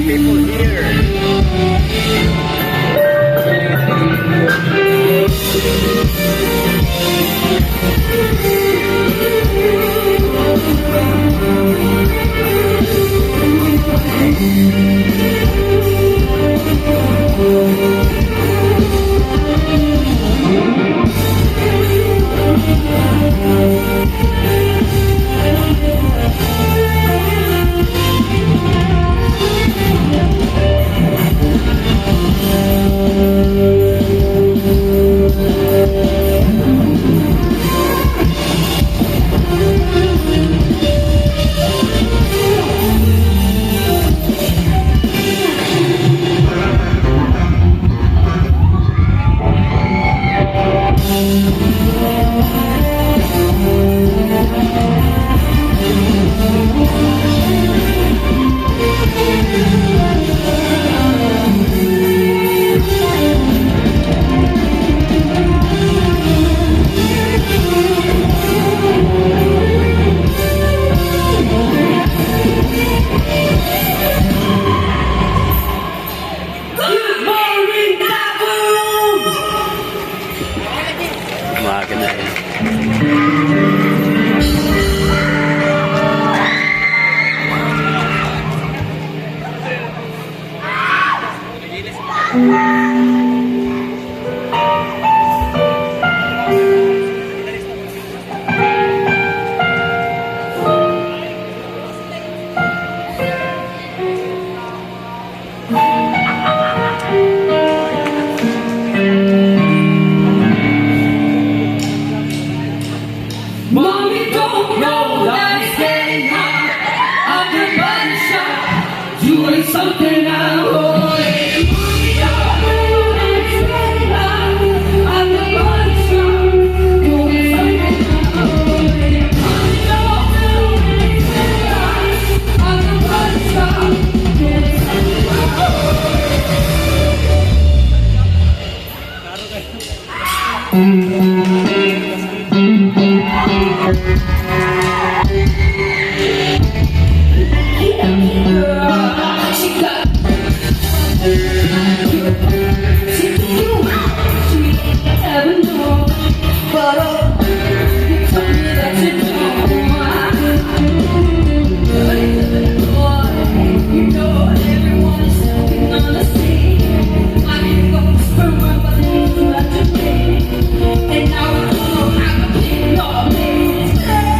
people here. Umaga na eh. Mommy don't know that it's getting hot. I'm the body shop, doing something I want. Mommy don't know that it's getting hot. I'm the body shop, doing something I want. Mommy don't know that it's getting hot. I'm the body shop, doing something I want. And now I don't know how to pick your man.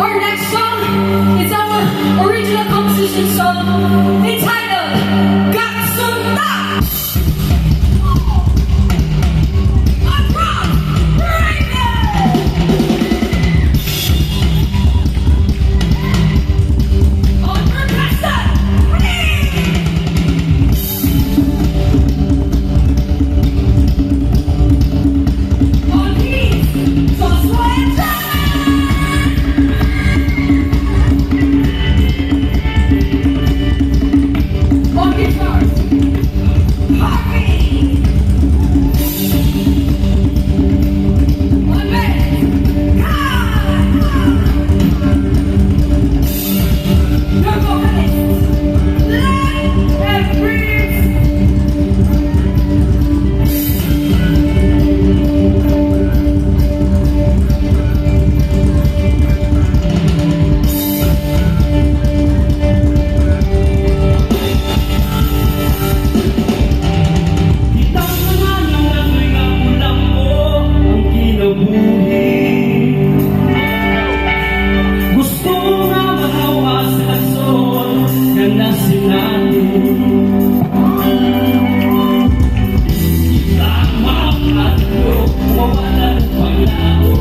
Our next song is our original composition song entitled Gatsunda. I'm from Brighton. On percussion, on keys, Joshua and on guitars, Harvey. On bass, your vocalist, Light and Breeze. Gusto nga mahawa sa asol na nasinabi. Tama at loob, mawalan panglao.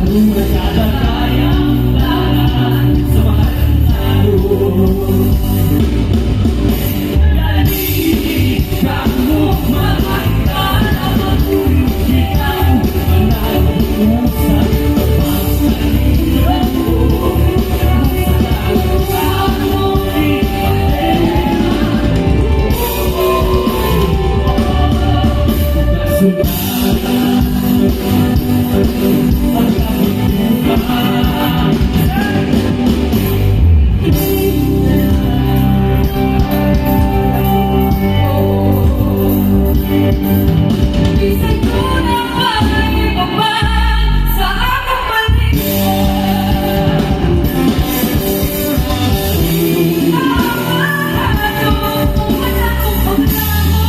Kung nagdadayang lahat sa mahal na loob. Dali ka mo mahal na matulog ikaw manag-usap. Isang ko na bagay pa ba sa aking paligid? Nakakalato kung wala kong pagkamo.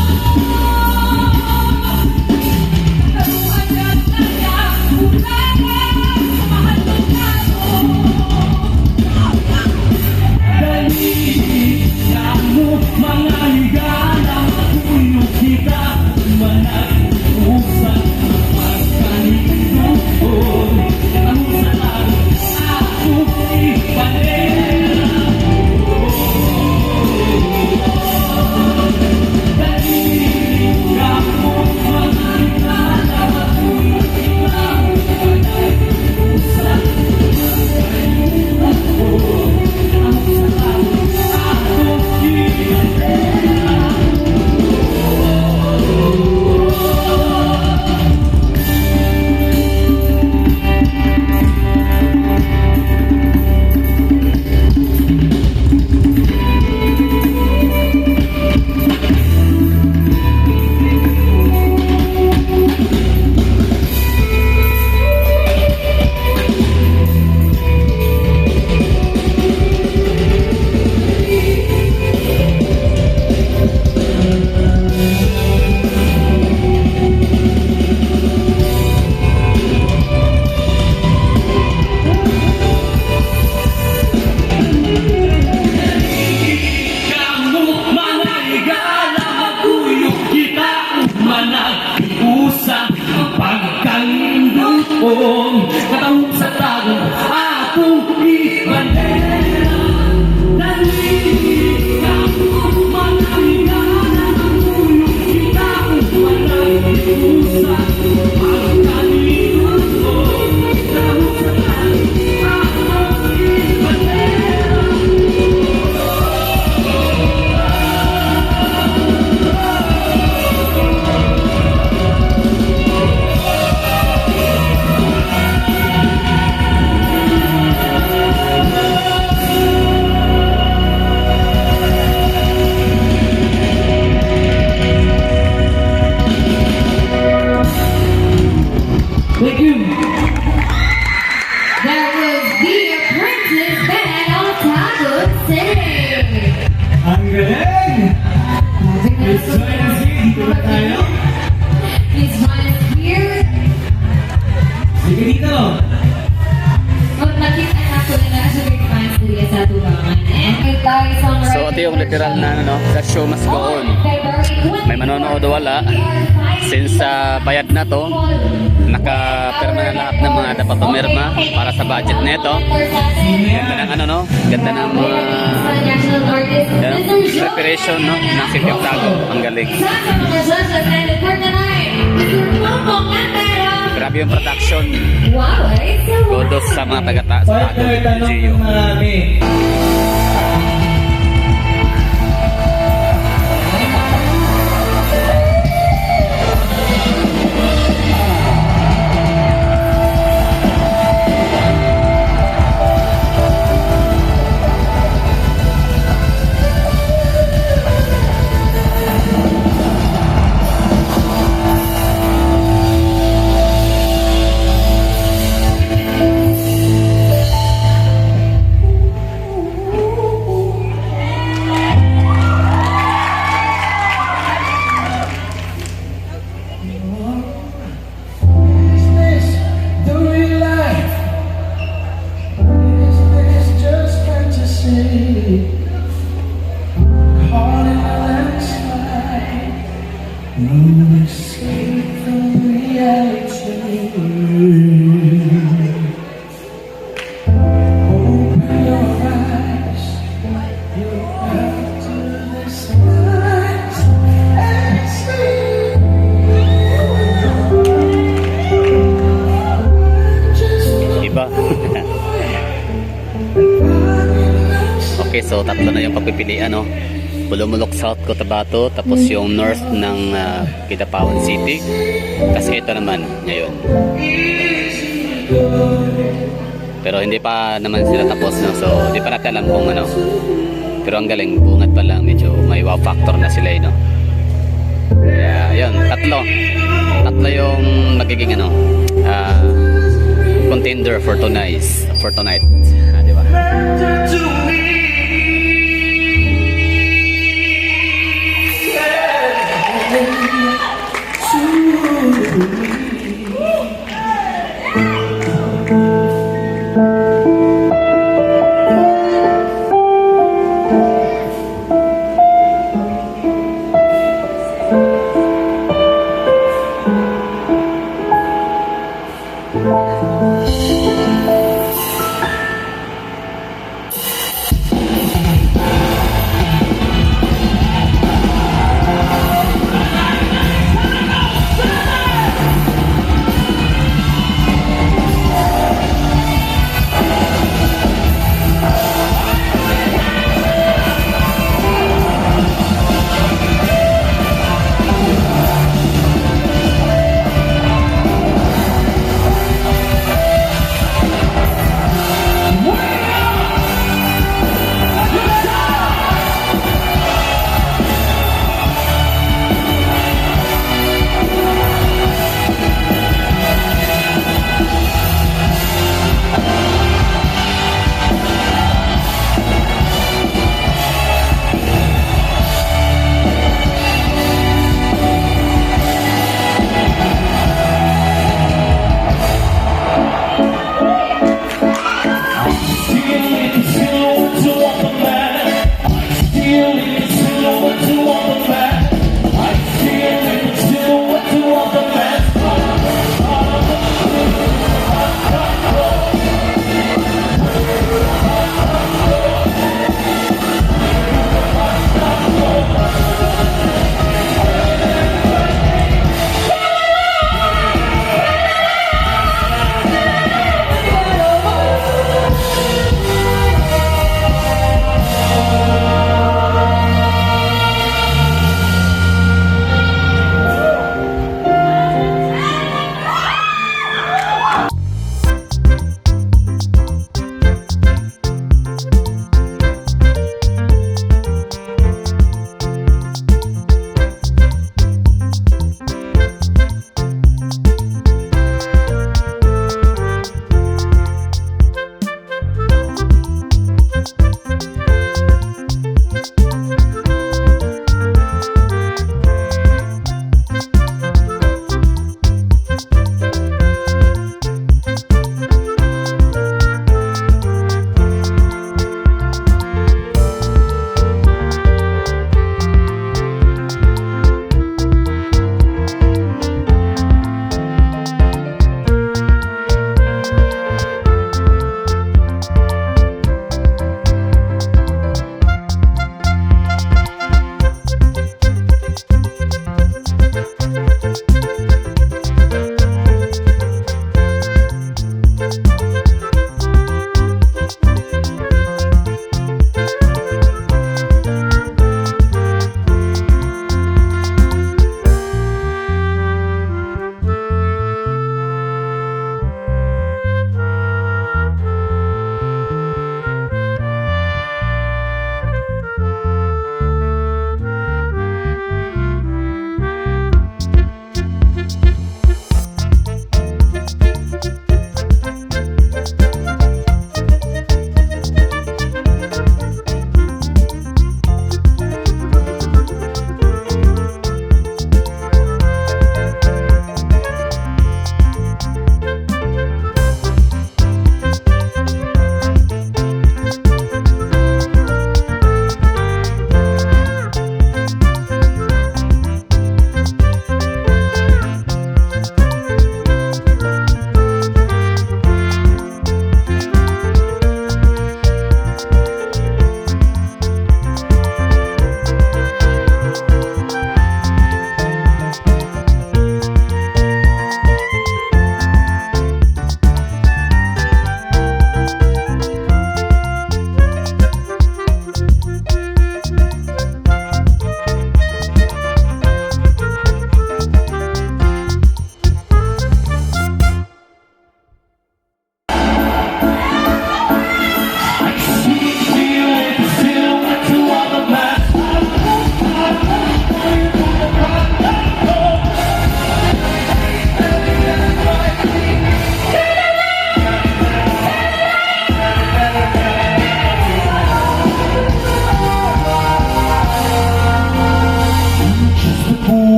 Galing! Please join us here. Dito na tayo. Please join us here. Sige dito. Kung nakita na ko na sa big fans nila sa tubangan. And may tayo sa So ito yung literal na ano, that show must go on. May manonood o wala. Since bayad na to, nakapirma na lahat ng mga dapat pumirma para sa budget nito. Ganda ng ano no, ganda ng preparation no, ng City of Tago. Ang galing. Grabe yung production. Godos sa mga taga sa Tago. Partner, tanong Gio. ng marami. Is this the real life? Is this just fantasy? Caught in a landslide, no escape from reality. Open your eyes, look out to the skies and see. Iba. Okay, so tatlo na yung pagpipilian no. Bulumulok South Cotabato, tapos yung north ng Kidapawan City. Kasi ito naman ngayon. Pero hindi pa naman sila tapos no. So hindi pa natin alam kung ano. Pero ang galing, bungat pa lang, medyo may wow factor na sila no. Yeah, yun, tatlo yung magiging ano contender for tonight, di ba?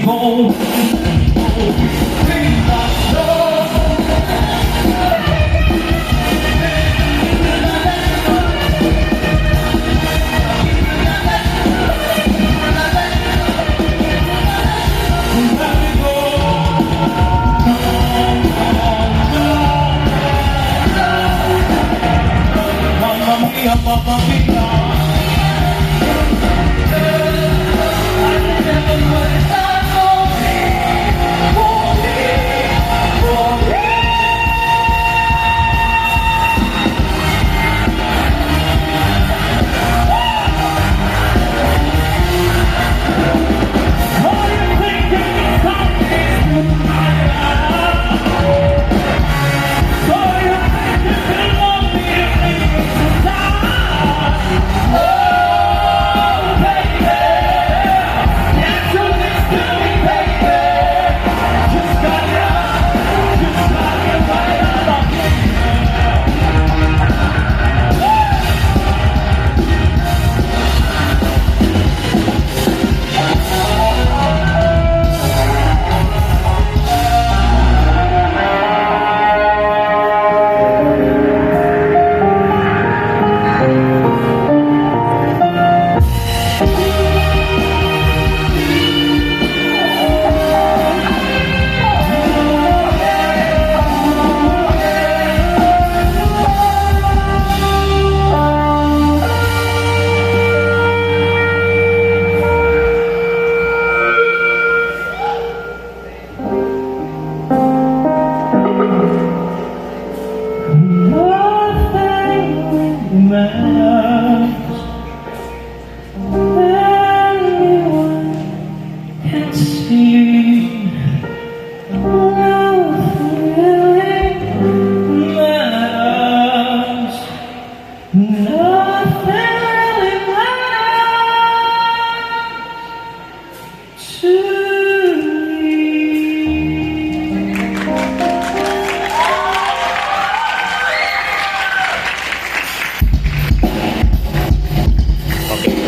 go. Mamma mia.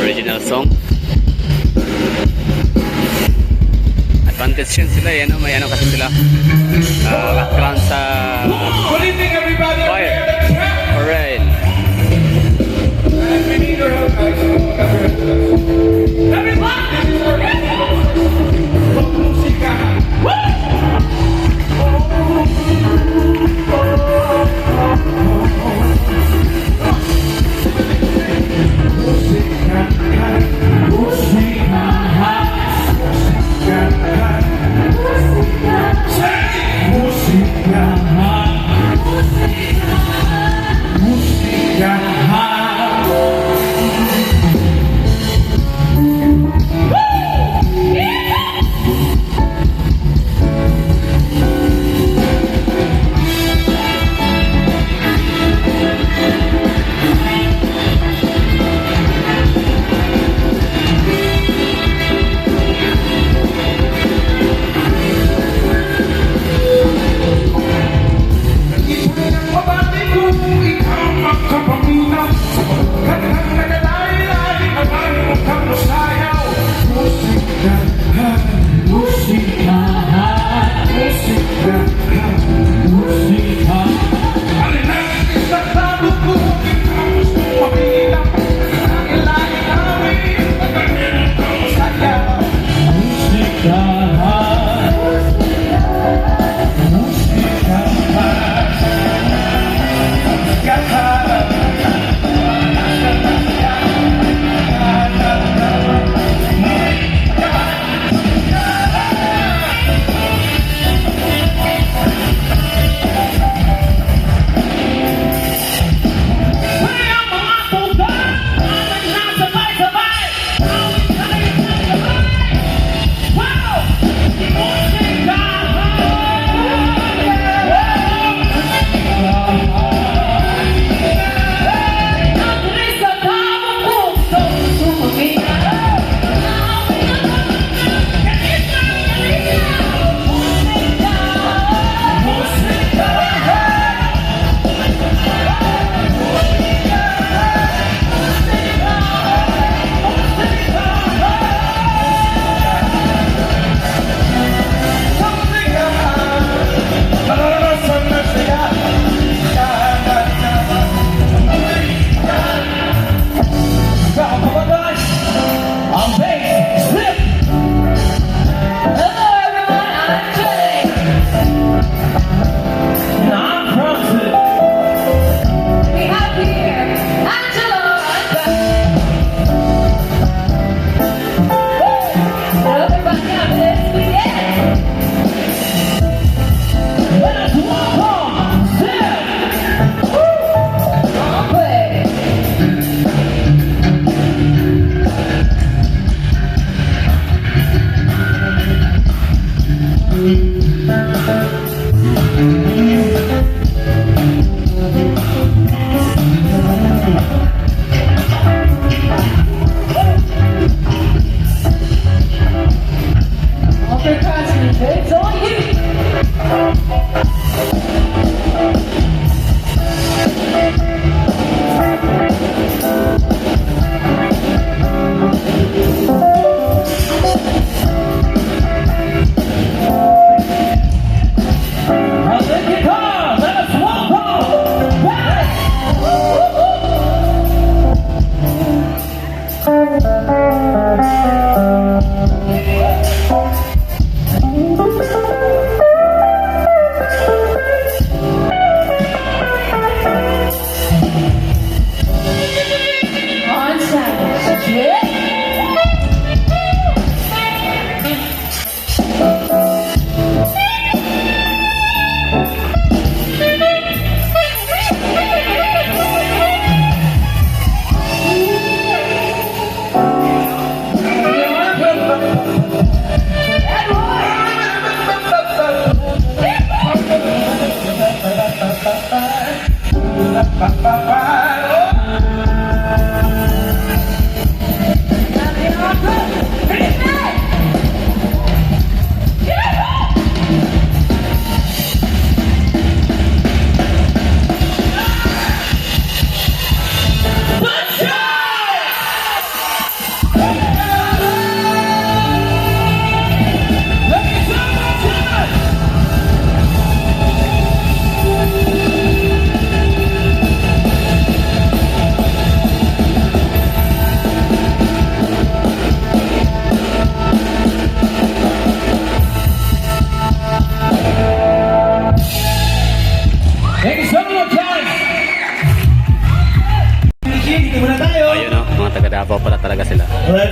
Original song. Advantage yun sila eh, ano? May ano kasi sila background sa What do you think, everybody? choir. Alright. We need your help, guys. Everybody! Musika.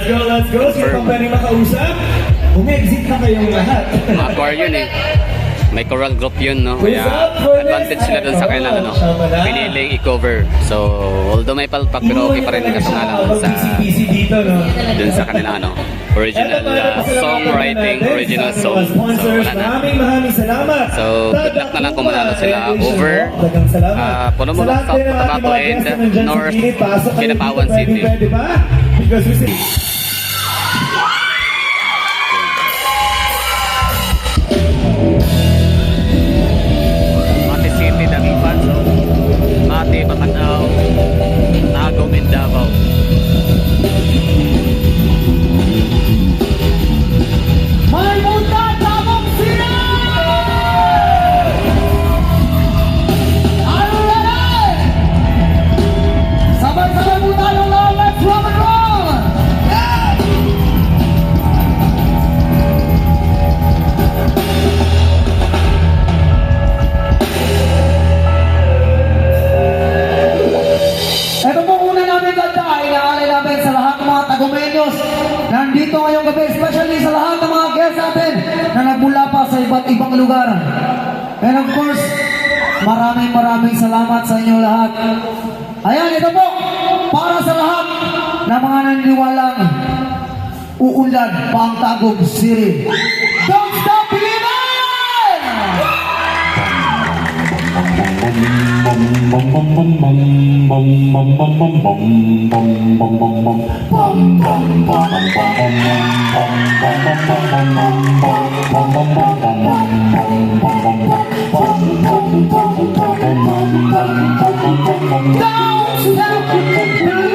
Let's go, let's go. Sino pang pwede makausap? Umi-exit na kayong lahat. Mga choir yun eh. May choral group yun, no? Kaya advantage sila dun sa kanilang ano, piniling i-cover. So, although may palpak, pero okay pa rin ang kasungalan sa dito, no? dun sa kanilang ano, original songwriting, original song. So, wala na. Maraming salamat. So, good luck na lang kung manalo sila over Puno mo South Cotabato and North Kinabawan City. Because we see Mati City, daming fans, no? Mati, Batagao, Tagum, and Davao. May punta Tagum City! Are you ready? Sabay-sabay po tayo lang. Let's rock and roll! Yeah! Ito po una namin kanta ay naalala namin sa lahat ng mga Tagumeños nandito ngayong gabi, especially sa lahat ng mga guests natin na nagmula pa sa iba't ibang lugar. And of course, maraming salamat sa inyo lahat. Ayan, ito po, para sa lahat ng mga naniniwalang uunlad pa ang Tagum City. Don't stop believing! Don't stop believing!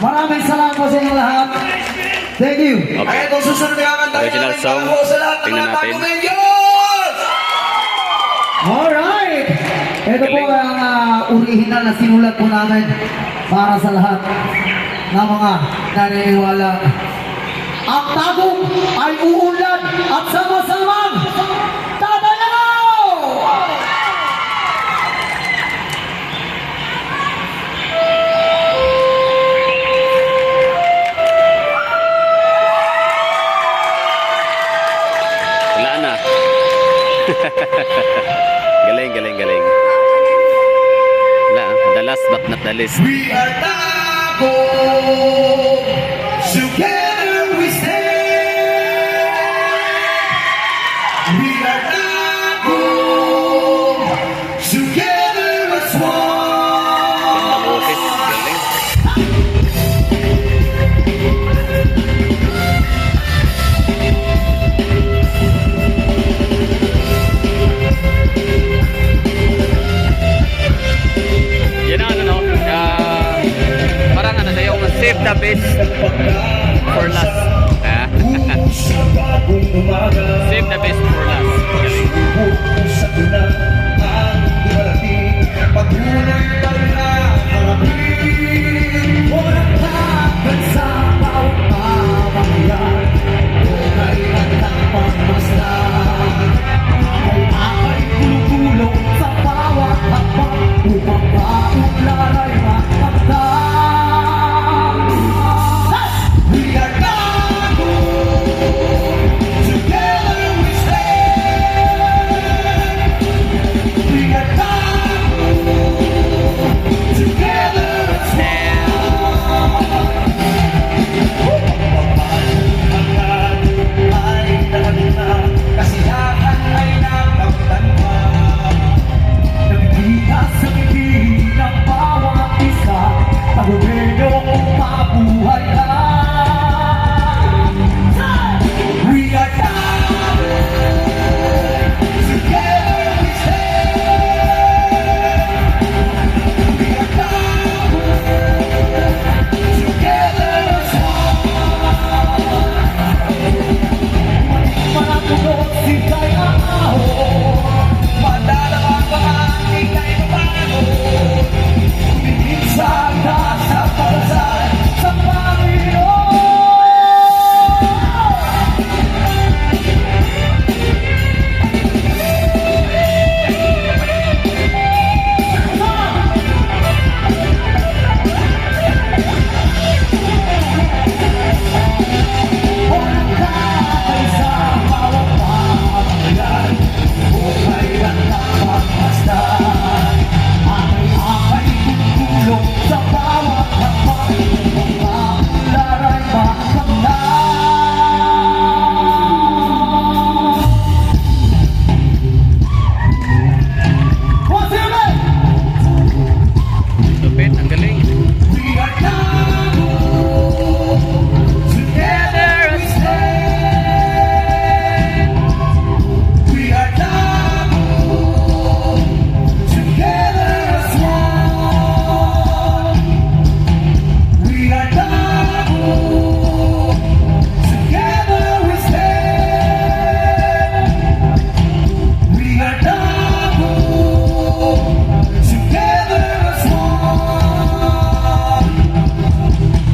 Maraming salamat po sa inyong lahat. Thank you. Okay. Ay, itong susunod na kakanta Original song. sa lahat ng Tingnan mga natin. bagong Rangers! Alright! Ito po ang original na sinulat po namin para sa lahat ng mga naniniwala. Ang tagong ay uunlad at sama-samang tatanaw! Wala na. Galing, galing, galing. Wala, the last but not the least. We are Tago. Together we stand. We are Tago. Together as one. Ang boses, galing. Yan ang ano, parang ano na yung save the best for last. Ah, Sa bagong umaga. save the best for last. Galing. Sa tuna ang dumarating. Pagpunay talaga harapin. Walang takot sa bawat pamamayan. Tunay na dapat masdan. Ay ako'y gulong-gulong sa bawat hakbang upang maunlad ay makapagdang. We are Tago. Together we stand. We are Tago. Together as ay nakakita. Kasiyahan ay nakamtan pa. Nagbibigas sa bibig ng bawat isa. Tagubilyo kung mabuhay ka. We are Tago. Together we stand. We are Tago. Together as Mga tugot sikay ang ahon. madalawang pangangking kay babago. Minsan nasa palasay sa Panginoon. Walang kakay sa bawat pamamayan. Buhay ang dapat masdan. Akay gulong sa bawat hakbang. Maunlad ay makapagdang. What's your name? Lupit, ang galing. We are Tago. Together we stand. We are Tago. Together as one. We are Tago. Together we stand. We are Tago. Together as one.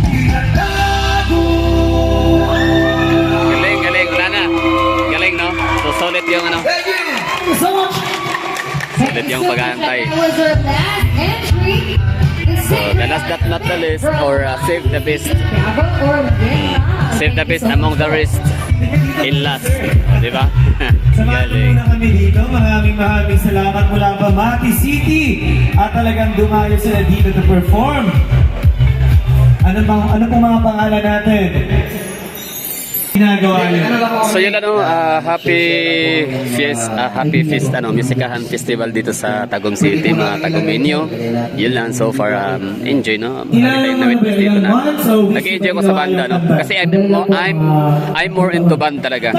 We are Tago. Galing, galing. Wala na. Galing, no? So, solid yung ano. Thank you. Thank you so much. Solid yung pag-aantay. That was our last entry. So, the last but not the least, or save the best. Save the best among the rest. In last. Di ba? Samahan Galing. muna kami dito. Maraming salamat mula pa Mati City. At talagang dumayo sila dito to perform. Ano pong mga pangalan natin? Ginagawa niyo. So yun ano, happy feast Musikahan Festival dito sa Tagum City, mga Tagumenyo. Yun lang so far, enjoy no. Anytime na witness dito na. Nag-enjoy ko sa banda no. Kasi I'm more into band talaga.